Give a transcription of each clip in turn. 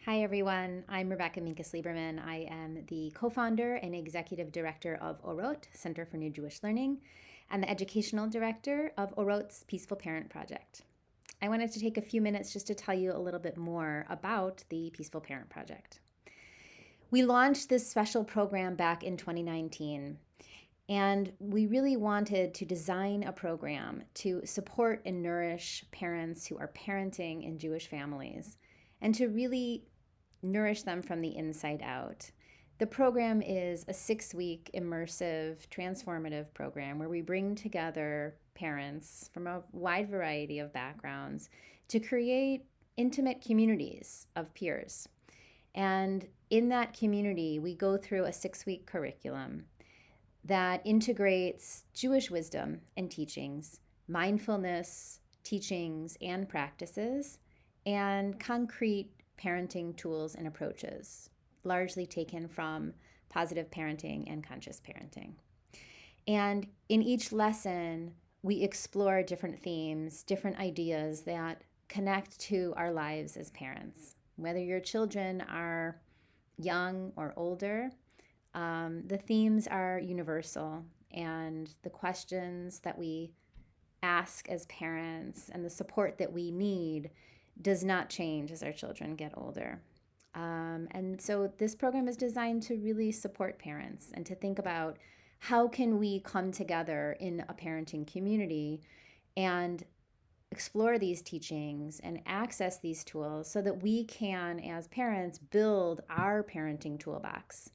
Hi, everyone. I'm Rebecca Minkus-Lieberman. I am the co-founder and executive director of Orot, Center for New Jewish Learning, and the educational director of Orot's Peaceful Parent Project. I wanted to take a few minutes just to tell you a little bit more about the Peaceful Parent Project. We launched this special program back in 2019, and we really wanted to design a program to support and nourish parents who are parenting in Jewish families and to really nourish them from the inside out. The program is a 6-week immersive, transformative program where we bring together parents from a wide variety of backgrounds to create intimate communities of peers. And in that community, we go through a 6-week curriculum that integrates Jewish wisdom and teachings, mindfulness teachings and practices, and concrete parenting tools and approaches, largely taken from positive parenting and conscious parenting. And in each lesson, we explore different themes, different ideas that connect to our lives as parents. Whether your children are young or older, the themes are universal, and the questions that we ask as parents and the support that we need does not change as our children get older. And so this program is designed to really support parents and to think about how can we come together in a parenting community and explore these teachings and access these tools so that we can, as parents, build our parenting toolbox.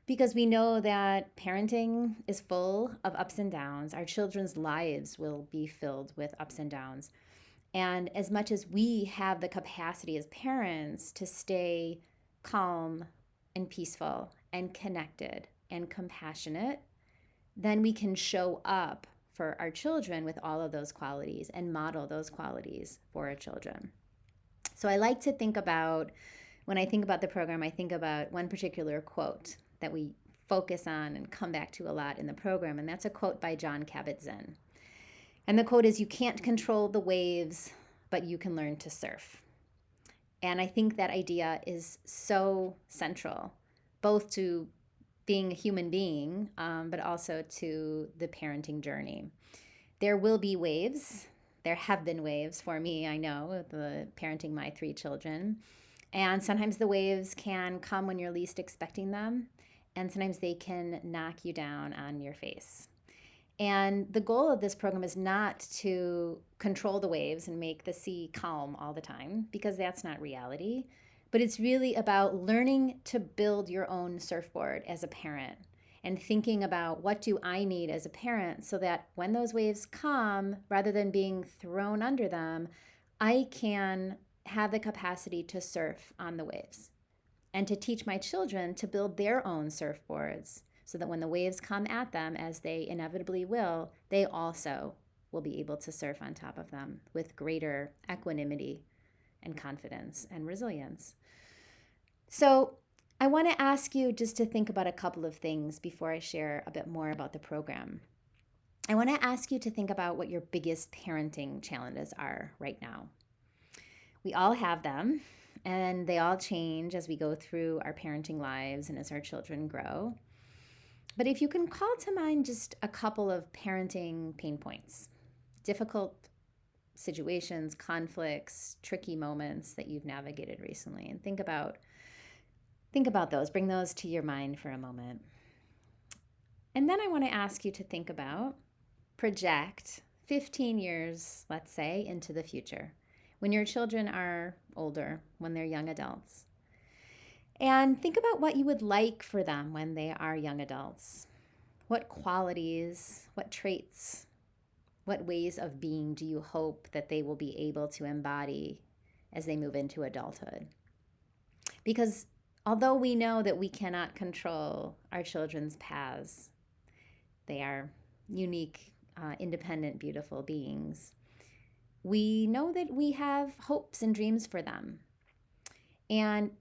Because we know that parenting is full of ups and downs. Our children's lives will be filled with ups and downs. And as much as we have the capacity as parents to stay calm and peaceful and connected and compassionate, then we can show up for our children with all of those qualities and model those qualities for our children. So I like to think about, when I think about the program, I think about one particular quote that we focus on and come back to a lot in the program, and that's a quote by Jon Kabat-Zinn. And the quote is, "You can't control the waves, but you can learn to surf." And I think that idea is so central, both to being a human being, but also to the parenting journey. There will be waves. There have been waves for me, I know, the parenting my 3 children. And sometimes the waves can come when you're least expecting them, and sometimes they can knock you down on your face. And the goal of this program is not to control the waves and make the sea calm all the time, because that's not reality. But it's really about learning to build your own surfboard as a parent and thinking about, what do I need as a parent so that when those waves come, rather than being thrown under them, I can have the capacity to surf on the waves and to teach my children to build their own surfboards so that when the waves come at them, as they inevitably will, they also will be able to surf on top of them with greater equanimity and confidence and resilience. So I want to ask you just to think about a couple of things before I share a bit more about the program. I want to ask you to think about what your biggest parenting challenges are right now. We all have them, and they all change as we go through our parenting lives and as our children grow. But if you can call to mind just a couple of parenting pain points, difficult situations, conflicts, tricky moments that you've navigated recently, and think about those, bring those to your mind for a moment. And then I want to ask you to think about, project 15 years, let's say, into the future, when your children are older, when they're young adults. And think about what you would like for them when they are young adults. What qualities, what traits, what ways of being do you hope that they will be able to embody as they move into adulthood? Because although we know that we cannot control our children's paths, they are unique, independent, beautiful beings. We know that we have hopes and dreams for them. And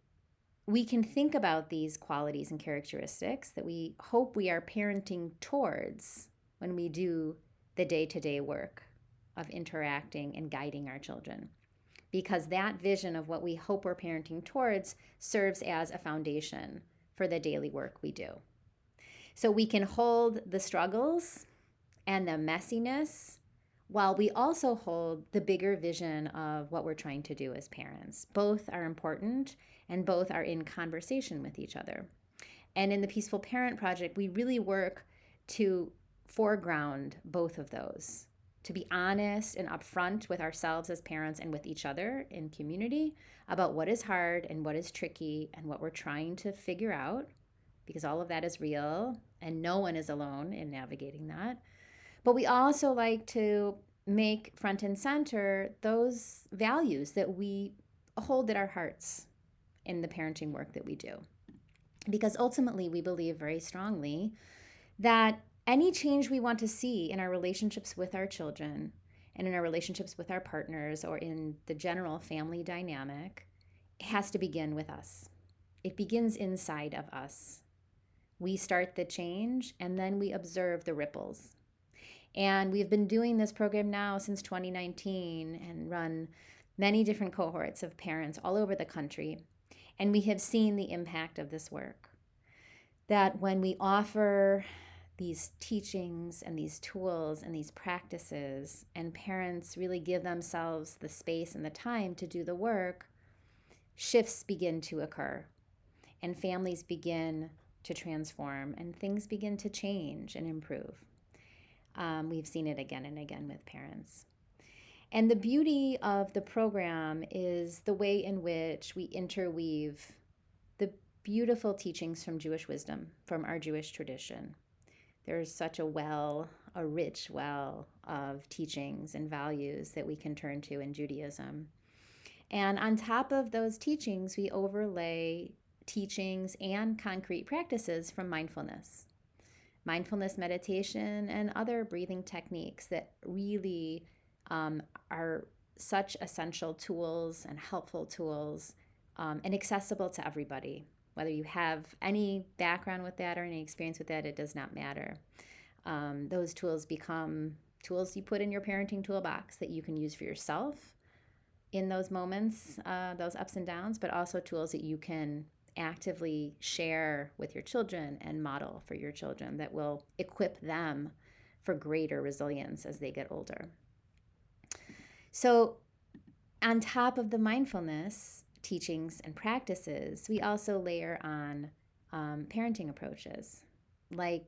we can think about these qualities and characteristics that we hope we are parenting towards when we do the day-to-day work of interacting and guiding our children. because that vision of what we hope we're parenting towards serves as a foundation for the daily work we do. So we can hold the struggles and the messiness while we also hold the bigger vision of what we're trying to do as parents. Both are important and both are in conversation with each other. And in the Peaceful Parent Project, we really work to foreground both of those, to be honest and upfront with ourselves as parents and with each other in community about what is hard and what is tricky and what we're trying to figure out, because all of that is real and no one is alone in navigating that. But we also like to make front and center those values that we hold at our hearts in the parenting work that we do. Because ultimately, we believe very strongly that any change we want to see in our relationships with our children and in our relationships with our partners or in the general family dynamic has to begin with us. It begins inside of us. We start the change and then we observe the ripples. And we've been doing this program now since 2019 and run many different cohorts of parents all over the country. And we have seen the impact of this work. That when we offer these teachings and these tools and these practices, and parents really give themselves the space and the time to do the work, shifts begin to occur. And families begin to transform and things begin to change and improve. We've seen it again and again with parents. And the beauty of the program is the way in which we interweave the beautiful teachings from Jewish wisdom, from our Jewish tradition. There's such a rich well of teachings and values that we can turn to in Judaism. And on top of those teachings, we overlay teachings and concrete practices from mindfulness meditation, and other breathing techniques that really are such essential tools and helpful tools and accessible to everybody. Whether you have any background with that or any experience with that, it does not matter. Those tools become tools you put in your parenting toolbox that you can use for yourself in those moments, those ups and downs, but also tools that you can actively share with your children and model for your children that will equip them for greater resilience as they get older. So on top of the mindfulness teachings and practices, we also layer on parenting approaches, like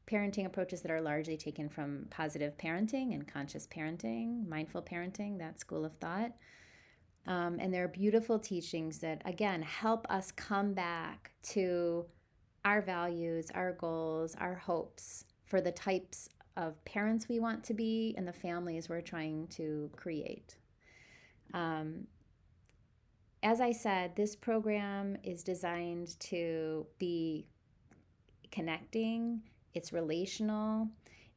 parenting approaches that are largely taken from positive parenting and conscious parenting, mindful parenting, that school of thought. And there are beautiful teachings that, again, help us come back to our values, our goals, our hopes for the types of parents we want to be and the families we're trying to create. As I said, this program is designed to be connecting, it's relational,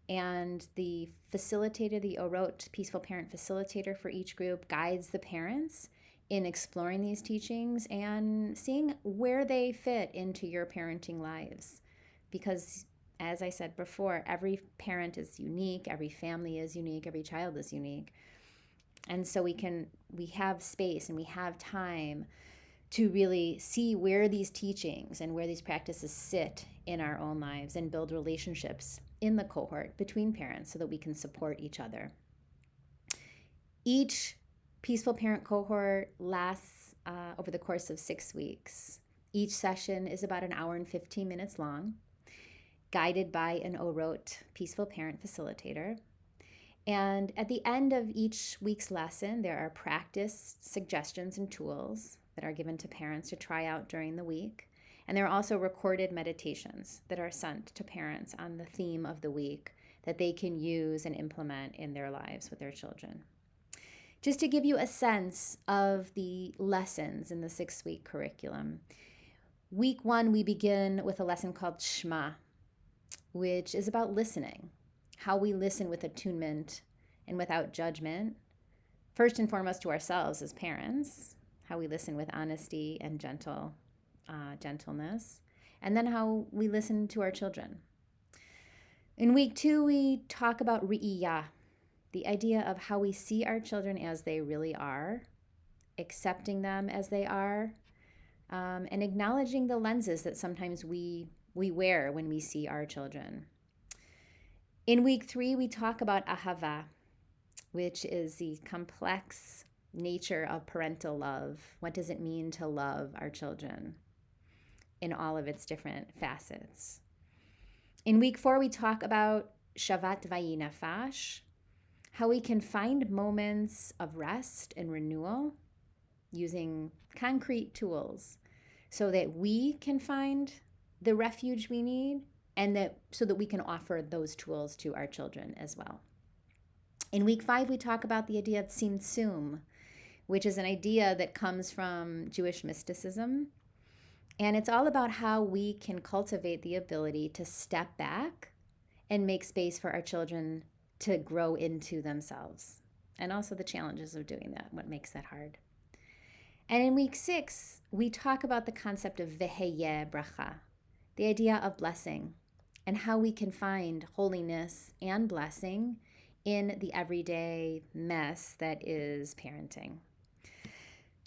and the facilitator, the Orot Peaceful Parent Facilitator for each group, guides the parents in exploring these teachings and seeing where they fit into your parenting lives. Because, as I said before, every parent is unique, every family is unique, every child is unique. And so we have space and we have time to really see where these teachings and where these practices sit in our own lives and build relationships in the cohort between parents so that we can support each other. Each Peaceful Parent cohort lasts over the course of 6 weeks. Each session is about an hour and 15 minutes long, guided by an Orot Peaceful Parent Facilitator. And at the end of each week's lesson, there are practice suggestions and tools that are given to parents to try out during the week. And there are also recorded meditations that are sent to parents on the theme of the week that they can use and implement in their lives with their children. Just to give you a sense of the lessons in the 6-week curriculum, week 1, we begin with a lesson called Shema, which is about listening, how we listen with attunement and without judgment, first and foremost to ourselves as parents, how we listen with honesty and gentleness, and then how we listen to our children. In week 2, we talk about Re'iyah, the idea of how we see our children as they really are, accepting them as they are, and acknowledging the lenses that sometimes we wear when we see our children. In week 3, we talk about ahava, which is the complex nature of parental love. What does it mean to love our children in all of its different facets? In week 4, we talk about shavat vayi nefesh, how we can find moments of rest and renewal using concrete tools so that we can find the refuge we need, and so that we can offer those tools to our children as well. In week 5, we talk about the idea of tzimtzum, which is an idea that comes from Jewish mysticism. And it's all about how we can cultivate the ability to step back and make space for our children to grow into themselves, and also the challenges of doing that, what makes that hard. And in week 6, we talk about the concept of veheye bracha, the idea of blessing, and how we can find holiness and blessing in the everyday mess that is parenting.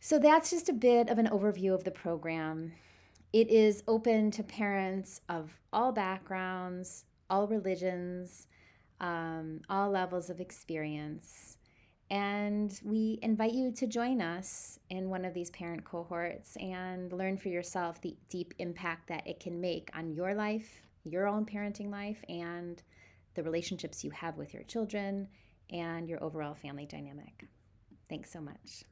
So that's just a bit of an overview of the program. It is open to parents of all backgrounds, all religions, all levels of experience. And we invite you to join us in one of these parent cohorts and learn for yourself the deep impact that it can make on your life, your own parenting life, and the relationships you have with your children and your overall family dynamic. Thanks so much.